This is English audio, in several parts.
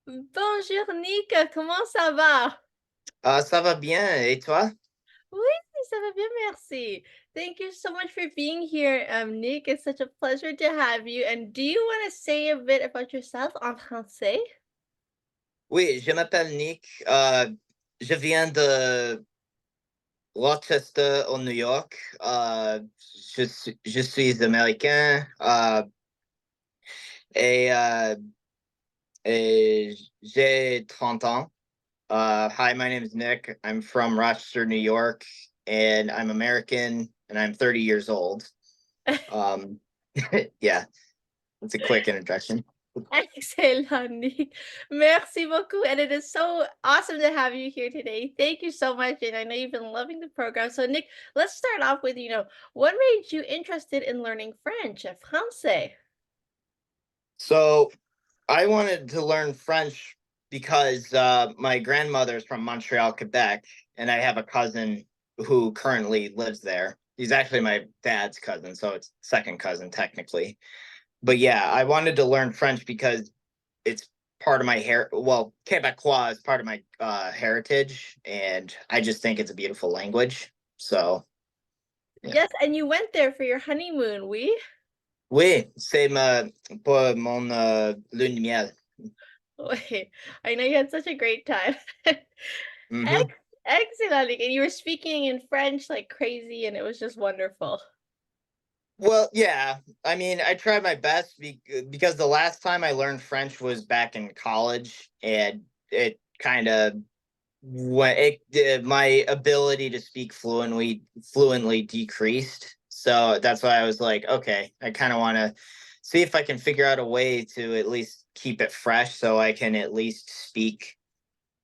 Bonjour Nick, comment ça va? Ah, ça va bien, et toi? Oui, ça va bien, merci. Thank you so much for being here, Nick. It's such a pleasure to have you. And do you want to say a bit about yourself en français? Oui, je m'appelle Nick. Je viens de Rochester, au New York. Je suis américain et, euh, et j'ai 30 ans. Hi, my name is Nick. I'm from Rochester, New York, and I'm American, and I'm 30 years old. Um, yeah, that's a quick introduction. Excellent, Nick. Merci beaucoup. And it is so awesome to have you here today. Thank you so much. And I know you've been loving the program. So, Nick, let's start off with, what made you interested in learning French, français? So I wanted to learn French because my grandmother is from Montreal, Quebec, and I have a cousin who currently lives there. He's actually my dad's cousin, so it's second cousin technically. But yeah, I wanted to learn French because it's part of my hair. Well, Quebecois is part of my heritage, and I just think it's a beautiful language. So yeah. Yes, and you went there for your honeymoon, oui? Oui, c'est pour mon lune de miel. Wait, I know you had such a great time. Mm-hmm. Excellent. And you were speaking in French like crazy, and it was just wonderful. Well, yeah. I mean, I tried my best because the last time I learned French was back in college, and it kind of when my ability to speak fluently decreased. So that's why I was like, okay, I kind of want to see if I can figure out a way to at least keep it fresh, so I can at least speak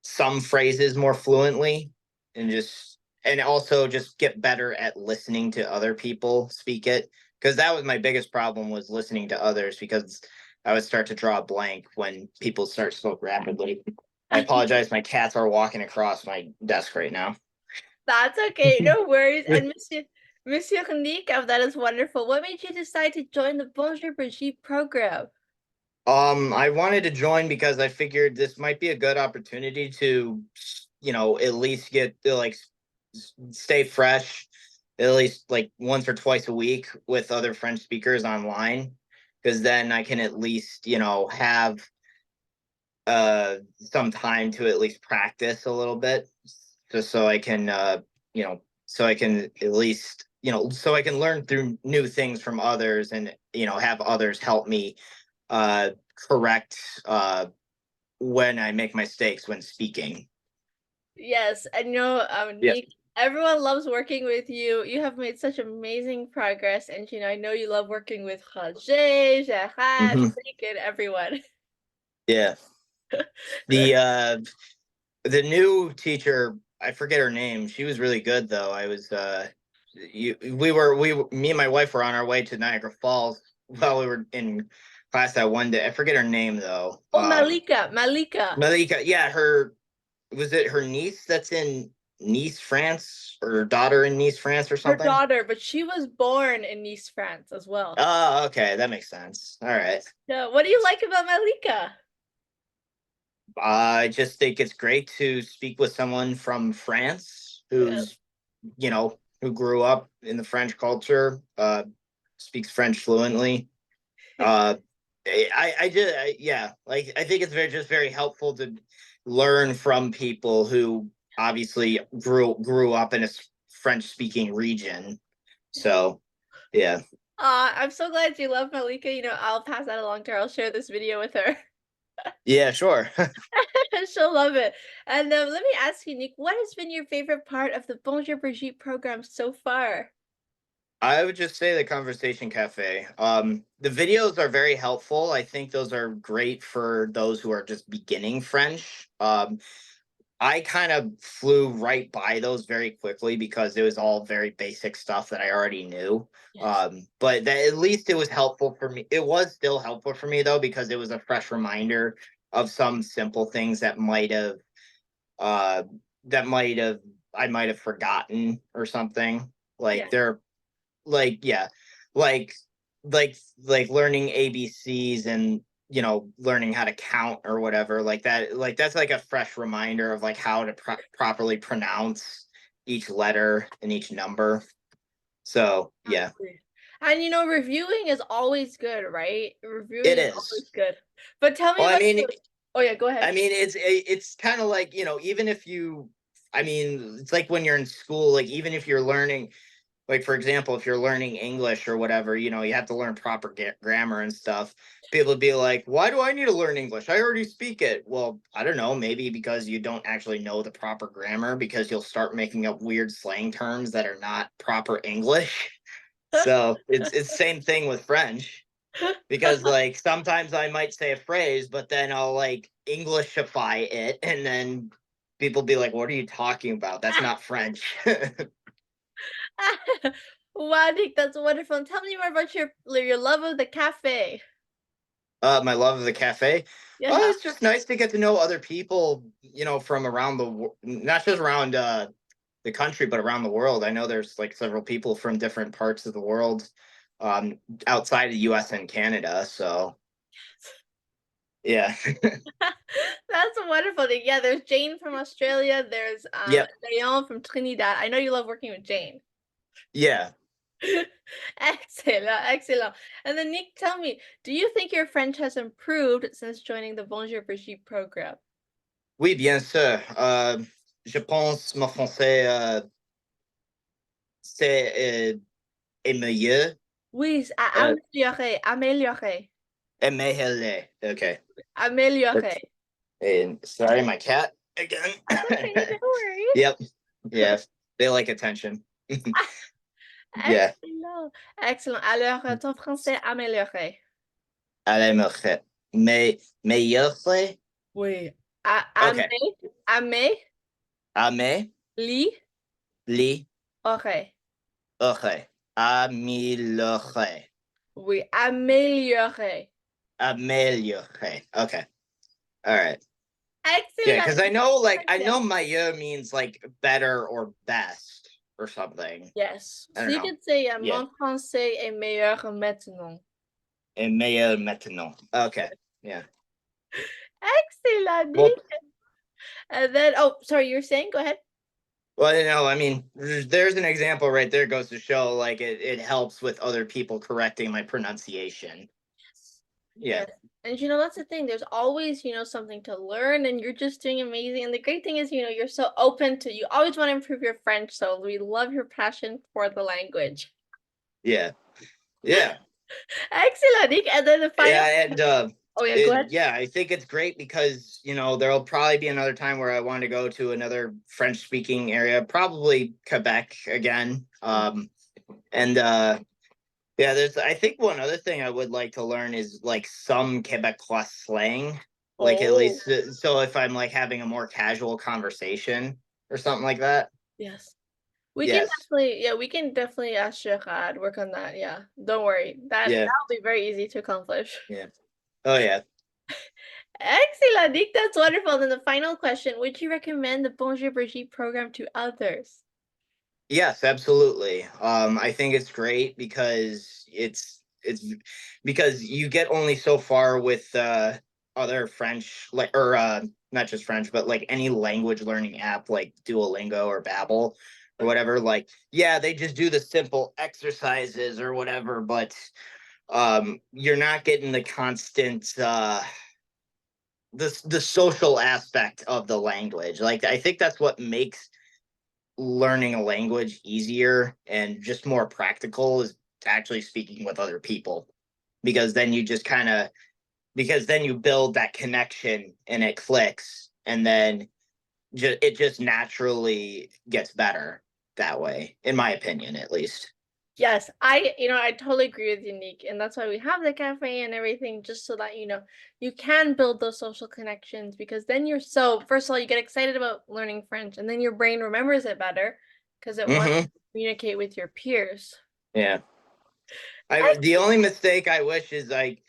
some phrases more fluently, and also just get better at listening to other people speak it, because that was my biggest problem, was listening to others, because I would start to draw a blank when people start spoke rapidly. I apologize, my cats are walking across my desk right now. That's okay. No worries. And Monsieur Nick, that is wonderful. What made you decide to join the Bonjour Brigitte program? I wanted to join because I figured this might be a good opportunity to, at least get to stay fresh, at least like once or twice a week with other French speakers online, because then I can at least, have some time to at least practice a little bit, just so I can, so I can at least, so I can learn through new things from others, and have others help me correct when I make mistakes when speaking. Yes, I know, Yeah. Nick, everyone loves working with you. You have made such amazing progress. And, I know you love working with Roger, Gerard, Hmm. Nick, and everyone. Yeah. The the new teacher, I forget her name. She was really good though. I was me and my wife were on our way to Niagara Falls while we were in class that one day. I forget her name though. Oh, Malika. Malika, yeah, her was it her niece that's in Nice, France, or her daughter in Nice, France or Her something? daughter, but she was born in Nice, France as well. Oh, okay, that makes sense. All right. So, what do you like about Malika? I just think it's great to speak with someone from France Yeah. who grew up in the French culture, speaks French fluently. Uh, yeah, like I think it's very helpful to learn from people who obviously grew up in a French speaking region. So yeah, I'm so glad you love Malika. I'll pass that along to her. I'll share this video with her. yeah, sure. She'll love it. And let me ask you, Nick, what has been your favorite part of the Bonjour Brigitte program so far? I would just say the Conversation Cafe. The videos are very helpful. I think those are great for those who are just beginning French. I kind of flew right by those very quickly because it was all very basic stuff that I already knew. Yes. But that at least it was helpful for me. It was still helpful for me though, because it was a fresh reminder of some simple things uh that might have I might have forgotten or something. Yeah. Like they're like yeah, like like learning ABCs and learning how to count or whatever like that. Like that's like a fresh reminder of like how to properly pronounce each letter and each number. So yeah, Absolutely. And reviewing is always good, right? it Reviewing is is. always good. But tell me Well, I about mean, your. Oh yeah, go ahead. it's kind of like, even if it's like when you're in school, like even if you're learning, like for example, if you're learning English or whatever, you have to learn proper grammar and stuff. People would be like, why do I need to learn English? I already speak it. Well, I don't know, maybe because you don't actually know the proper grammar, because you'll start making up weird slang terms that are not proper English. So it's same thing with French, because like sometimes I might say a phrase, but then I'll like Englishify it, and then people be like, "What are you talking about? That's not French." Wow, Nick, that's wonderful. And tell me more about your love of the cafe. My love of the cafe. Oh, Yeah. it's just nice to get to know other people, from around not just around the country, but around the world. I know there's like several people from different parts of the world, um, outside the U.S. and Canada. So yeah, That's wonderful. Yeah, there's Jane from Australia. There's yep, Leon from Trinidad. I know you love working with Jane. yeah. Excellent, excellent. And then Nick, tell me, do you think your French has improved since joining the Bonjour Brigitte program? Oui, bien sûr. Je pense mon français c'est est meilleur. Oui, Euh, améliorer, améliorer, est meilleur. Okay. améliorer. And sorry, my cat again. That's okay, no worries. Yep. Yeah. They like attention. Yeah. Excellent, excellent. Alors, ton français amélioré. Allez, me meilleur. Oui. Okay. Améliorer. Ame li okay. Améliorer. Oui, améliorer. Améliorer. Okay. All right. Yeah, Excellent. because I know meilleur means like better or best or something. Yes. I So don't you know. could say, Yeah. mon français est meilleur maintenant. And meilleur maintenant. Okay. Yeah. Excellent, Well, Nick. And then, oh, sorry, you were saying? Go ahead. I mean, there's an example right there, goes to show like it helps with other people correcting my pronunciation. Yes. Yeah. Yes. And that's the thing. There's always, something to learn, and you're just doing amazing. And the great thing is, you're so open to, you always want to improve your French. So we love your passion for the language. Yeah. Yeah. Excellent, Nick. And then the final. Yeah. And Oh, yeah, go ahead. I think it's great because there'll probably be another time where I want to go to another French speaking area, probably Quebec again. And Yeah, I think one other thing I would like to learn is like some Quebecois slang, like at Oh, least so if I'm like having a more casual conversation or something like that. yes. We can Yes. definitely, yeah, we can definitely ask Shahad, work on that. Yeah, don't worry. Yeah. That'll be very easy to accomplish. Yeah. Oh yeah. Excellent, Nick. That's wonderful. Then the final question: would you recommend the Bonjour Brigitte program to others? Yes, absolutely. I think it's great because it's because you get only so far with other French, like, or not just French, but like any language learning app like Duolingo or Babbel or whatever. Like, yeah, they just do the simple exercises or whatever, but you're not getting the constant the social aspect of the language. Like, I think that's what makes learning a language easier and just more practical, is actually speaking with other people, because then you just kind of because then you build that connection and it clicks, and then it just naturally gets better that way, in my opinion, at least. Yes, I totally agree with you, Nick, and that's why we have the cafe and everything, just so that you can build those social connections. Because then first of all, you get excited about learning French, and then your brain remembers it better because it wants Mm-hmm. to communicate with your peers. Yeah. The only mistake I wish is like,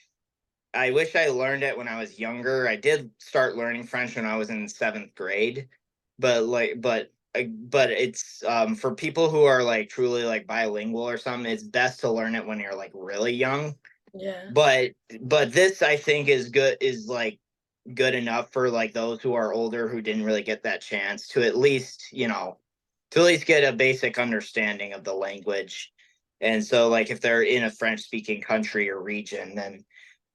I wish I learned it when I was younger. I did start learning French when I was in seventh grade, but it's for people who are like truly like bilingual or something. It's best to learn it when you're like really young, Yeah. but this I think is good, is like good enough for like those who are older who didn't really get that chance to at least, to at least get a basic understanding of the language. And so like if they're in a French speaking country or region, then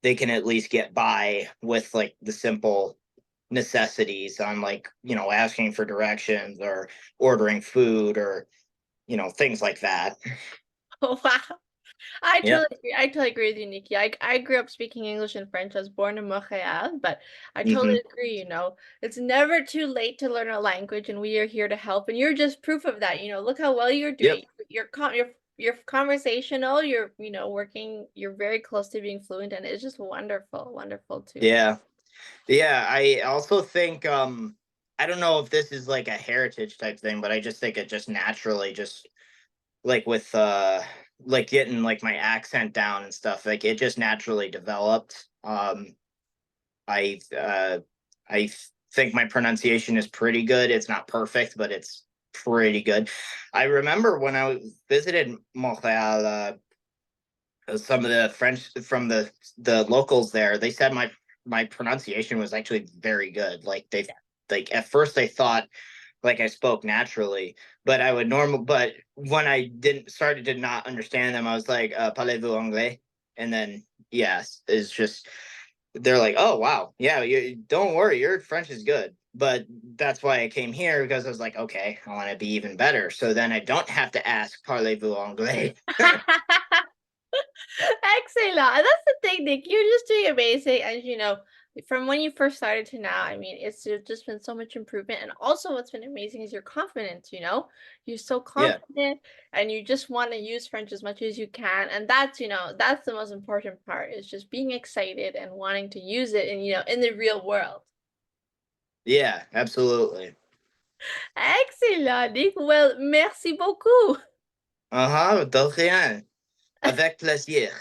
they can at least get by with like the simple necessities on, like, asking for directions or ordering food, or things like that. Oh, wow. I Yep. totally agree. I totally agree with you, Nikki. I grew up speaking English and French. I was born in Montreal, but I totally Hmm. agree. It's never too late to learn a language, and we are here to help. And you're just proof of that. Look how well you're Yep. doing. You're conversational. You're working. You're very close to being fluent, and it's just wonderful, wonderful too. Yeah. Yeah, I also think I don't know if this is like a heritage type thing, but I just think it just naturally, just like with like getting like my accent down and stuff, like it just naturally developed. I I think my pronunciation is pretty good. It's not perfect, but it's pretty good. I remember when I visited Montreal, some of the French from the locals there, they said my pronunciation was actually very good. Like they, like at first they thought like I spoke naturally, but I would normal. But when I didn't started to not understand them, I was like, "Parlez-vous anglais?" And then yes, it's just they're like, "Oh wow, yeah, you don't worry, your French is good." But that's why I came here, because I was like, okay, I want to be even better. So then I don't have to ask, "Parlez-vous anglais?" Excellent. That's the thing, Nick. You're just doing amazing. And from when you first started to now, I mean, just been so much improvement. And also what's been amazing is your confidence, You're so Yeah. confident and you just want to use French as much as you can. And that's the most important part is just being excited and wanting to use it in the real world. Yeah, absolutely. Excellent, Nick. Well, merci beaucoup. Uh-huh, de rien. Avec plaisir.